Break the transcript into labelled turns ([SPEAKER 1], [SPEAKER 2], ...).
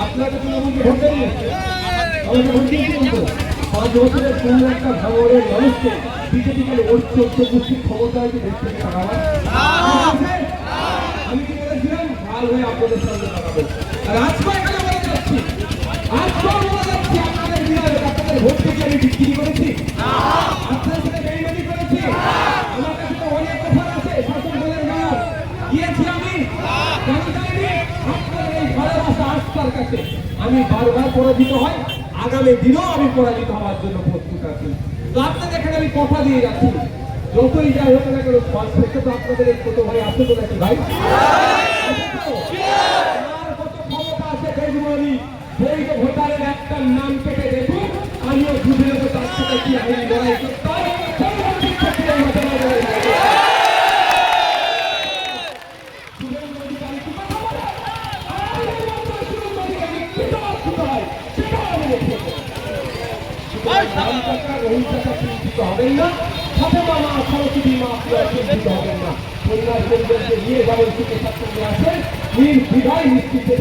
[SPEAKER 1] আপনারা তৃণমূলকে ভোট দেন, আমাকে ভোট দিয়েছি কিন্তু 5 বছরের পূর্ণ একটা ভাঙনের মানুষকে বিজেপি গেলে ওর 14 গোষ্ঠীর ক্ষমতা আছে দেশ থেকে টাকাবার। আমি কি বলেছিলাম ভাল হয়ে আপনাদের সঙ্গে টাকাবো, আর আজকে এখানে বলে যাচ্ছি, আপনাদের বিরুদ্ধে আপনাদের ভোট থেকে আমি বিক্রি করেছি, আপনাদের সাথে বেইমানি করেছি, আমার কাছে তো অনেক অফার আছে শাসন দলের গান গিয়েছি আমি, আপনাদের এই ভালোবাসা আস্থার কাছে আমি বারবার পরাজিত হয়, আগামী দিনেও আমি পরাজিত হওয়ার জন্য প্রস্তুত আছি। তো আপনাদের এখানে আমি কথা দিয়ে যাচ্ছি, যতই যাই হোক না কেন ফল থেকে তো আপনাদের এই ছোট ভাই আসতে তো নাকি ভাই, আর কত ক্ষমতা আছে দেখবো আমি, সেই যে ভোটারের একটা নাম কেটে দেখুন, আমিও বুঝে নেবো তার সাথে কি আমি লড়াই করতাম। হবেন না, সাথে মামা সরস্বতী মা আপনারা চিন্তিত হবেন না, পরিবার পরিবারকে নিয়ে যাবেন সুখে স্বাচ্ছন্দ্যে আসেন, নির্দ্বিধায় নিশ্চিন্তে